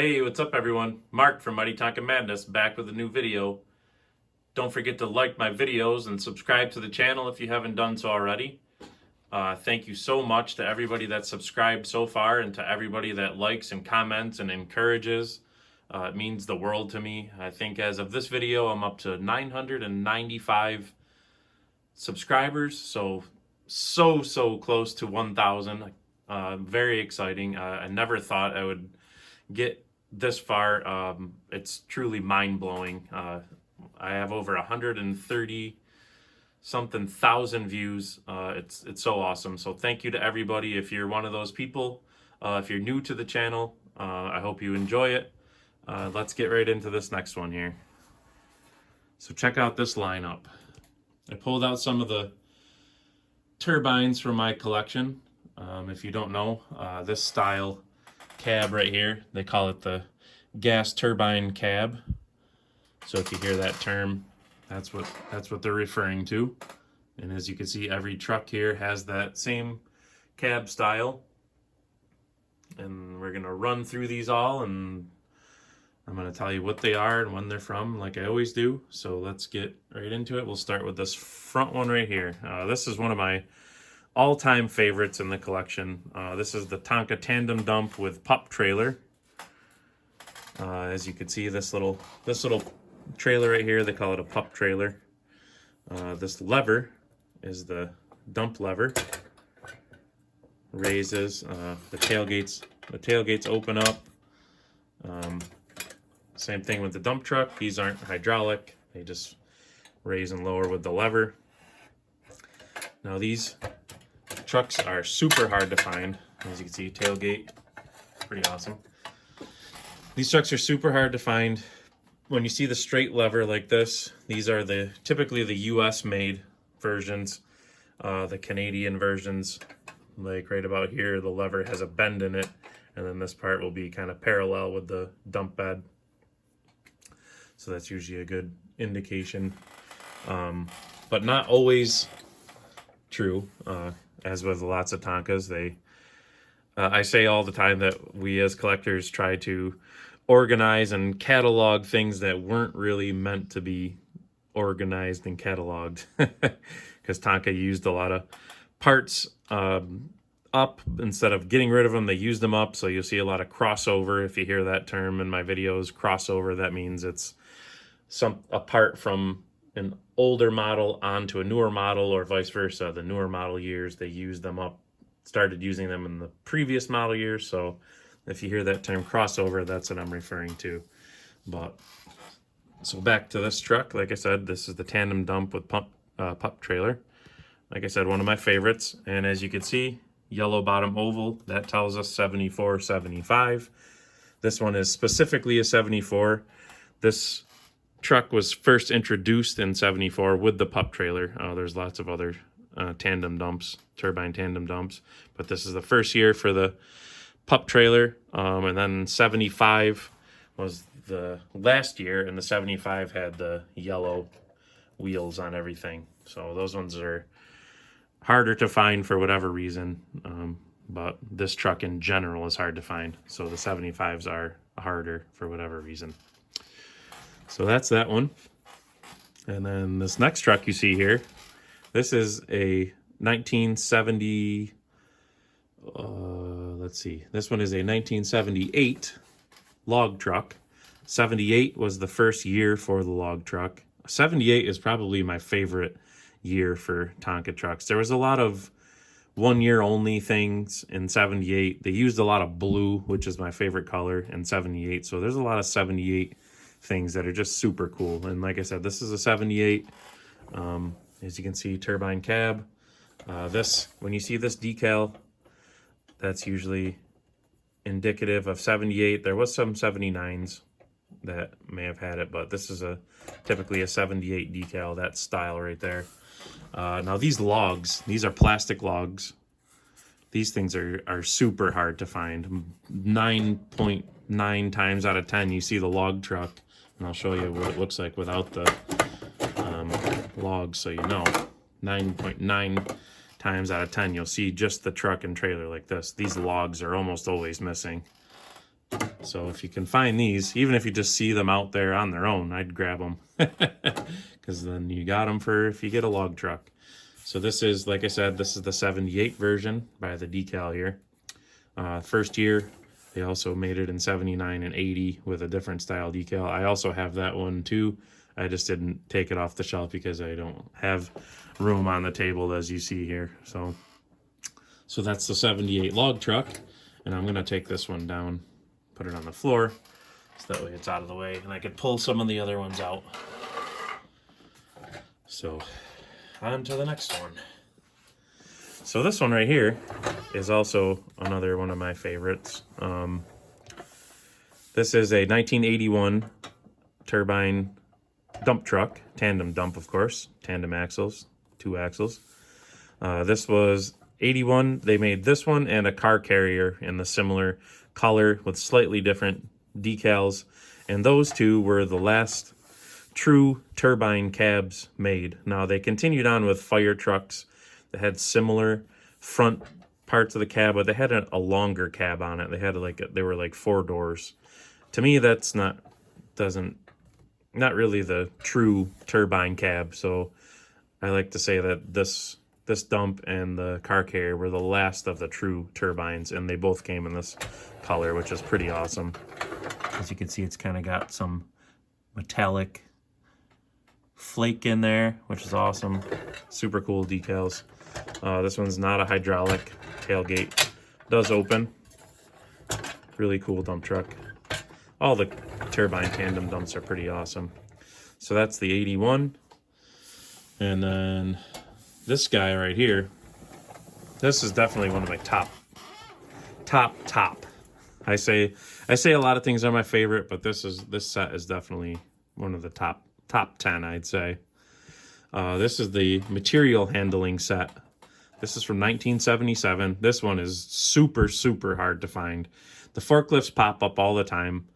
Hey, what's up everyone? Mark from Mighty Tonka Madness back with a new video. Don't forget to like my videos and subscribe to the channel if you haven't done so already. Thank you so much to everybody that subscribed so far and to everybody that likes and comments and encourages. It means the world to me. I think as of this video, I'm up to 995 subscribers, so close to 1,000. Very exciting. I never thought I would get this far. It's truly mind-blowing. I have over 130 something thousand views. It's so awesome. So thank you to everybody. If you're one of those people, if you're new to the channel, I hope you enjoy it. Let's get right into this next one here. So check out this lineup. I pulled out some of the turbines from my collection. If you don't know, this style cab right here, they call it the gas turbine cab. So if you hear that term, that's what they're referring to. And as you can see, every truck here has that same cab style. And we're gonna run through these all, and I'm gonna tell you what they are and when they're from, like I always do. So let's get right into it. We'll start with this front one right here. This is one of my all-time favorites in the collection. This is the Tonka tandem dump with pup trailer. As you can see, this little trailer right here, they call it a pup trailer. This lever is the dump lever. Raises the tailgates open up. Same thing with the dump truck. These aren't hydraulic. They just raise and lower with the lever. Now these trucks are super hard to find. As you can see, tailgate, pretty awesome. These trucks are super hard to find. When you see the straight lever like this, these are typically the US made versions. The Canadian versions, like right about here, the lever has a bend in it, and then this part will be kind of parallel with the dump bed. So that's usually a good indication, but not always true. As with lots of Tonkas, I say all the time that we as collectors try to organize and catalog things that weren't really meant to be organized and cataloged, because Tonka used a lot of parts up instead of getting rid of them. They used them up, so you'll see a lot of crossover. If you hear that term in my videos, crossover, that means it's a part from an older model onto a newer model, or vice versa. The newer model years, they used them up, started using them in the previous model years. So if you hear that term crossover, that's what I'm referring to. But so back to this truck. Like I said, this is the tandem dump with pup trailer. Like I said, one of my favorites. And as you can see, yellow bottom oval, that tells us 74, 75. This one is specifically a 74. This truck was first introduced in 74 with the pup trailer. There's lots of other tandem dumps, turbine tandem dumps, but this is the first year for the pup trailer. And then 75 was the last year, and the 75 had the yellow wheels on everything. So those ones are harder to find for whatever reason, but this truck in general is hard to find. So the 75s are harder for whatever reason. So that's that one. And then this next truck you see here, this is a 1970, let's see, this one is a 1978 log truck. 78 was the first year for the log truck. 78 is probably my favorite year for Tonka trucks. There was a lot of 1 year only things in 78. They used a lot of blue, which is my favorite color, in 78. So there's a lot of 78 things that are just super cool. And like I said, this is a 78. As you can see, turbine cab. When you see this decal, that's usually indicative of 78. There was some 79s that may have had it, but this is typically a 78 decal, that style right there. Now these logs, these are plastic logs. These things are super hard to find. 9.9 times out of 10 you see the log truck, and I'll show you what it looks like without the logs, so you know. 9.9 times out of 10 you'll see just the truck and trailer like this. These logs are almost always missing. So if you can find these, even if you just see them out there on their own, I'd grab them. Because then you got them for if you get a log truck. So this is, like I said, this is the 78 version by the decal here. First year, they also made it in 79 and 80 with a different style decal. I also have that one too. I just didn't take it off the shelf because I don't have room on the table as you see here. So that's the 78 log truck. And I'm gonna take this one down, put it on the floor, so that way it's out of the way and I could pull some of the other ones out. So on to the next one. So this one right here is also another one of my favorites. This is a 1981 turbine dump truck, tandem dump of course, tandem axles, 2 axles. This was 81. They made this one and a car carrier in the similar color with slightly different decals, and those two were the last true turbine cabs made. Now they continued on with fire trucks that had similar front parts of the cab, but they had a longer cab on it. They had they were like 4 doors. To me, that's not really the true turbine cab. So I like to say that this dump and the car carrier were the last of the true turbines, and they both came in this color, which is pretty awesome. As you can see, it's kind of got some metallic flake in there, which is awesome. Super cool decals. This one's not a hydraulic. Tailgate does open. Really cool dump truck. All the turbine tandem dumps are pretty awesome. So that's the 81. And then this guy right here, this is definitely one of my top. I say a lot of things are my favorite, but this set is definitely one of the top 10, I'd say. This is the material handling set. This is from 1977. This one is super, super hard to find. The forklifts pop up all the time,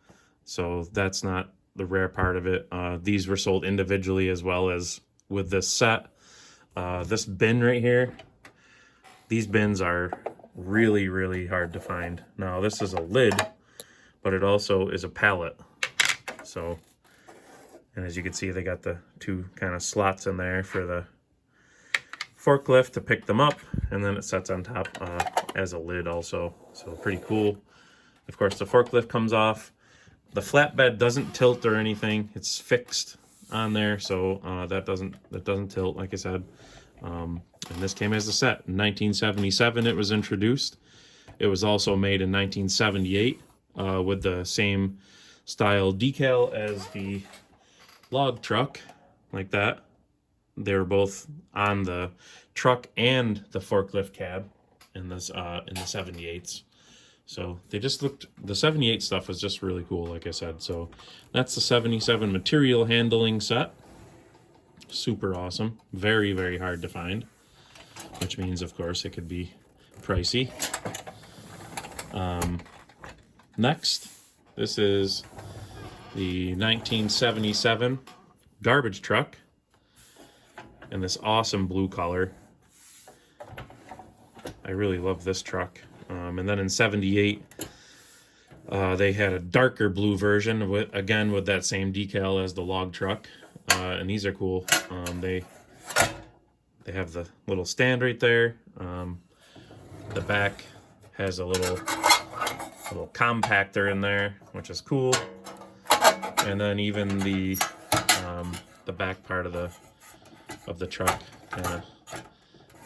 so that's not the rare part of it. These were sold individually as well as with this set. This bin right here, these bins are really, really hard to find. Now this is a lid, but it also is a pallet. So, and as you can see, they got the 2 kind of slots in there for the forklift to pick them up, and then it sets on top as a lid also. So pretty cool. Of course, the forklift comes off. The flatbed doesn't tilt or anything. It's fixed on there, so that doesn't tilt, like I said. And this came as a set. In 1977 it was introduced. It was also made in 1978 with the same style decal as the log truck, like that. They were both on the truck and the forklift cab in this in the 78s. So they just looked, the 78 stuff was just really cool, like I said. So that's the 77 material handling set. Super awesome. Very, very hard to find, which means, of course, it could be pricey. Next, this is the 1977 garbage truck in this awesome blue color. I really love this truck. And then in 78, they had a darker blue version with that same decal as the log truck. And these are cool. They have the little stand right there. The back has a little compactor in there, which is cool. And then even the back part of the truck kind of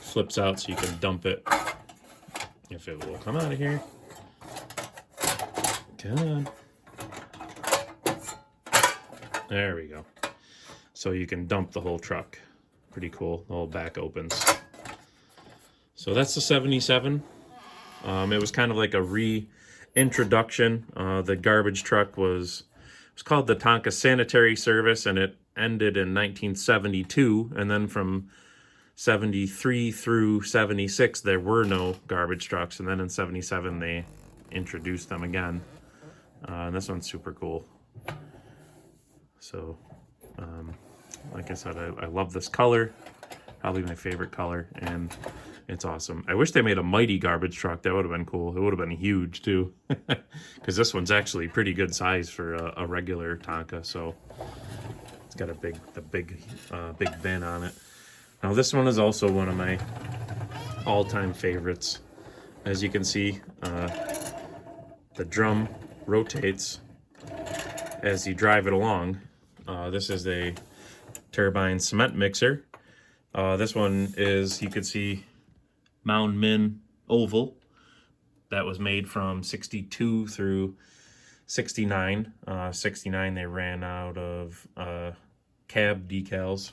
flips out, so you can dump it. If it will come out of here. Come on. There we go. So you can dump the whole truck. Pretty cool. The whole back opens. So that's the 77. It was kind of like a reintroduction. The garbage truck was called the Tonka Sanitary Service, and it ended in 1972. And then from 73 through 76, there were no garbage trucks. And then in 77, they introduced them again. And this one's super cool. So, like I said, I love this color. Probably my favorite color. And It's awesome. I wish they made a mighty garbage truck. That would have been cool. It would have been huge too, because this one's actually pretty good size for a regular Tonka. So it's got a big bin on it. Now this one is also one of my all-time favorites. As you can see, the drum rotates as you drive it along. This is a turbine cement mixer. This one is, you could see, Mound Min oval. That was made from 62 through 69. 69 they ran out of cab decals.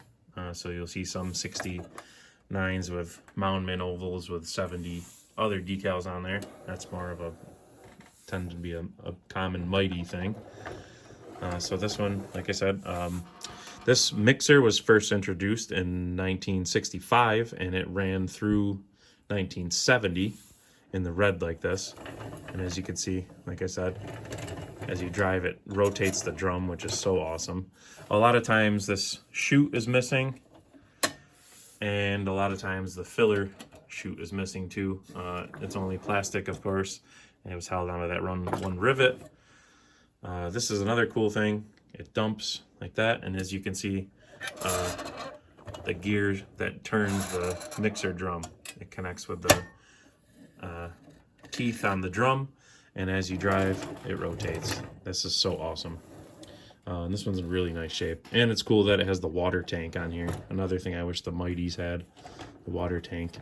So you'll see some 69s with Mound Min ovals with 70 other decals on there. That's more of tend to be a common mighty thing. So this one, like I said, this mixer was first introduced in 1965, and it ran through 1970 in the red like this. And as you can see, like I said, as you drive it rotates the drum, which is so awesome. A lot of times this chute is missing, and a lot of times the filler chute is missing too. It's only plastic, of course, and it was held onto that one rivet. This is another cool thing. It dumps like that, and as you can see, the gear that turns the mixer drum, it connects with the teeth on the drum, and as you drive, it rotates. This is so awesome. And this one's in really nice shape, and it's cool that it has the water tank on here. Another thing I wish the Mighties had, the water tank.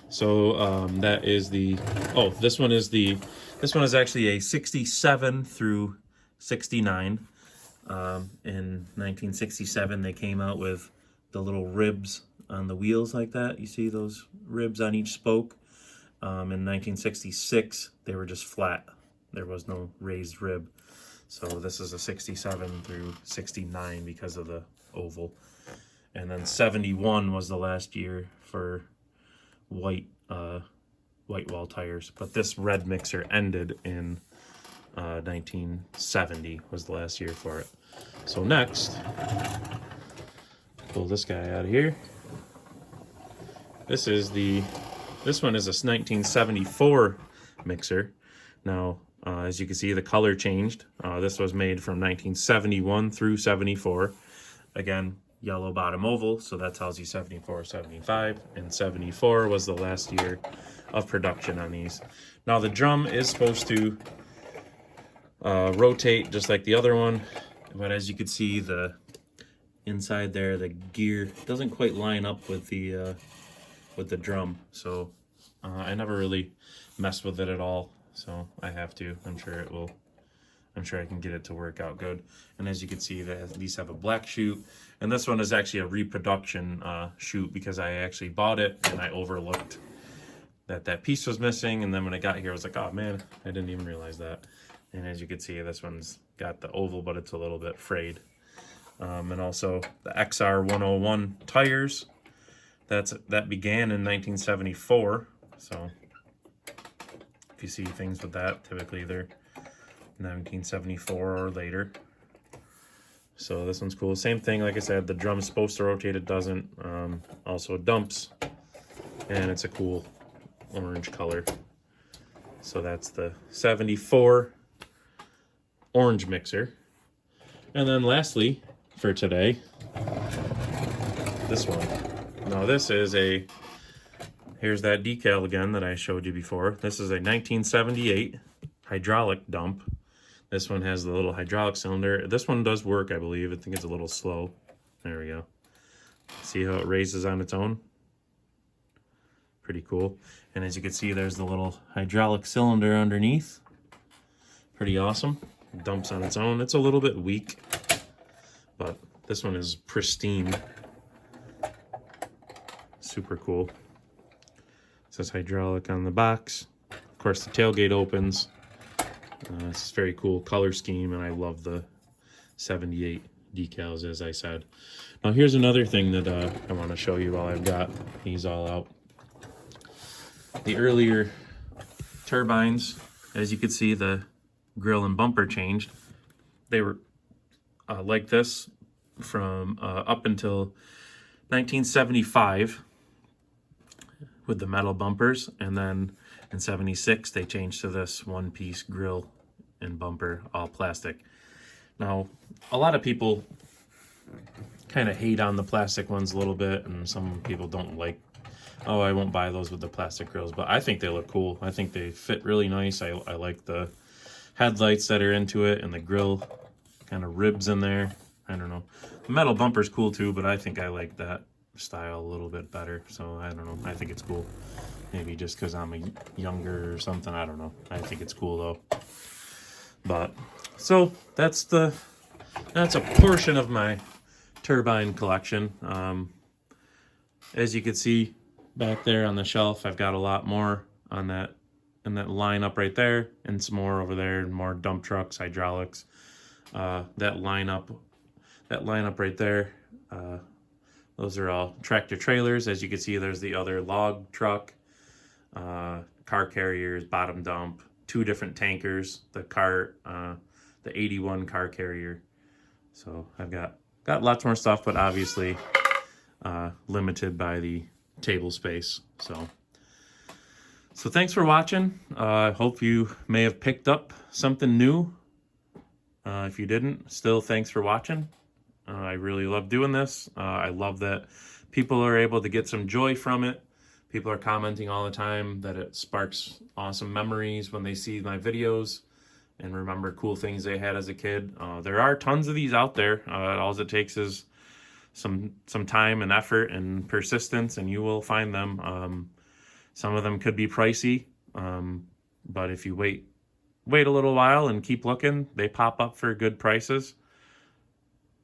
So that is the, oh, this one is actually a 67 through 69. In 1967, they came out with the little ribs on the wheels like that. You see those ribs on each spoke? In 1966, they were just flat. There was no raised rib. So this is a 67 through 69 because of the oval. And then 71 was the last year for white wall tires. But this red mixer ended in 1970 was the last year for it. So next, pull this guy out of here. This one is a 1974 mixer. Now, as you can see, the color changed. This was made from 1971 through 74. Again, yellow bottom oval, so that tells you 74, 75, and 74 was the last year of production on these. Now the drum is supposed to rotate just like the other one, but as you can see, the inside there, the gear doesn't quite line up with the drum, so I never really messed with it at all, so I have to. I'm sure I can get it to work out good. And as you can see, these have a black chute, and this one is actually a reproduction chute because I actually bought it and I overlooked that piece was missing, and then when I got here I was like, oh man, I didn't even realize that. And as you can see, this one's got the oval, but it's a little bit frayed. And also the XR 101 tires, that began in 1974, so if you see things with that, typically they're 1974 or later. So this one's cool. Same thing, like I said, the drum's supposed to rotate, it doesn't. Also dumps, and it's a cool orange color. So that's the 74 orange mixer. And then lastly for today, this one. Now this is here's that decal again that I showed you before. This is a 1978 hydraulic dump. This one has the little hydraulic cylinder. This one does work, I believe. I think it's a little slow. There we go. See how it raises on its own? Pretty cool. And as you can see, there's the little hydraulic cylinder underneath. Pretty awesome. It dumps on its own. It's a little bit weak, but this one is pristine. Super cool. It says hydraulic on the box. Of course, the tailgate opens. It's a very cool color scheme, and I love the 78 decals, as I said. Now here's another thing that I want to show you while I've got these all out. The earlier turbines, as you can see, the grill and bumper changed. They were like this from up until 1975. with the metal bumpers, and then in 76 they changed to this one-piece grill and bumper, all plastic. Now, a lot of people kind of hate on the plastic ones a little bit, and some people don't like, oh, I won't buy those with the plastic grills, but I think they look cool. I think they fit really nice. I like the headlights that are into it and the grill kind of ribs in there. I don't know. The metal bumper's cool too, but I think I like that style a little bit better. So I don't know. I think it's cool. Maybe just because I'm younger or something. I don't know. I think it's cool though. But so that's a portion of my turbine collection. As you can see back there on the shelf, I've got a lot more on that in that lineup right there, and some more over there, and more dump trucks, hydraulics. That lineup right there, those are all tractor trailers. As you can see, there's the other log truck, car carriers, bottom dump, 2 different tankers, the 81 car carrier. So I've got lots more stuff, but obviously limited by the table space. So thanks for watching. I hope you may have picked up something new. If you didn't, still thanks for watching. I really love doing this. I love that people are able to get some joy from it. People are commenting all the time that it sparks awesome memories when they see my videos and remember cool things they had as a kid. There are tons of these out there. All it takes is some time and effort and persistence, and you will find them. Some of them could be pricey, but if you wait a little while and keep looking, they pop up for good prices.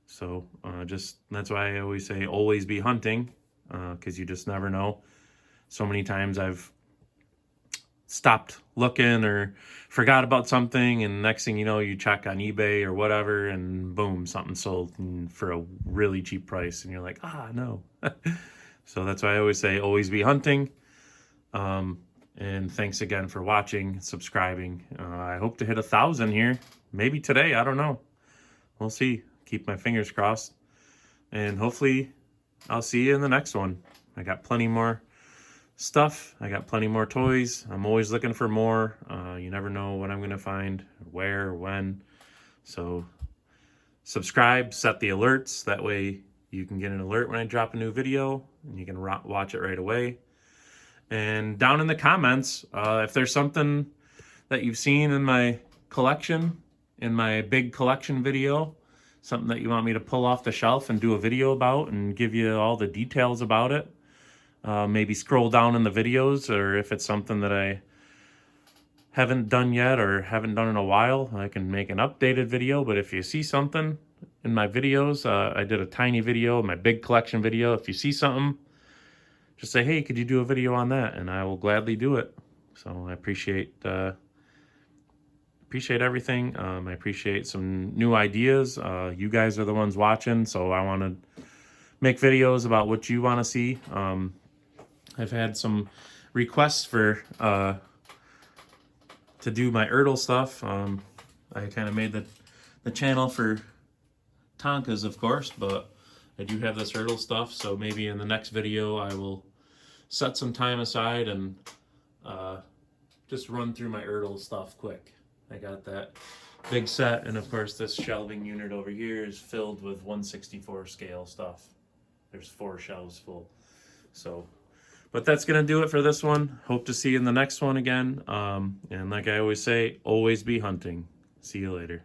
So that's why I always say always be hunting, because you just never know. So many times I've stopped looking or forgot about something, and next thing you know, you check on eBay or whatever, and boom, something sold for a really cheap price, and you're like, no. So that's why I always say always be hunting. And thanks again for watching, subscribing. I hope to hit 1,000 here, maybe today. I don't know. We'll see. Keep my fingers crossed, and hopefully I'll see you in the next one. I got plenty more stuff. I got plenty more toys. I'm always looking for more. You never know what I'm going to find, where, when. So subscribe, set the alerts. That way you can get an alert when I drop a new video, and you can watch it right away. And down in the comments, if there's something that you've seen in my collection, in my big collection video, something that you want me to pull off the shelf and do a video about and give you all the details about it, maybe scroll down in the videos, or if it's something that I haven't done yet or haven't done in a while, I can make an updated video. But if you see something in my videos, I did a tiny video, my big collection video. If you see something, just say, hey, could you do a video on that? And I will gladly do it. So I appreciate everything. I appreciate some new ideas. You guys are the ones watching, so I want to make videos about what you want to see. I've had some requests for to do my Ertl stuff. I kind of made the channel for Tonkas, of course, but I do have this Ertl stuff, so maybe in the next video I will set some time aside and just run through my Ertl stuff quick. I got that big set, and of course this shelving unit over here is filled with 1/64 scale stuff. There's 4 shelves full. So, but that's gonna do it for this one. Hope to see you in the next one again. And like I always say, always be hunting. See you later.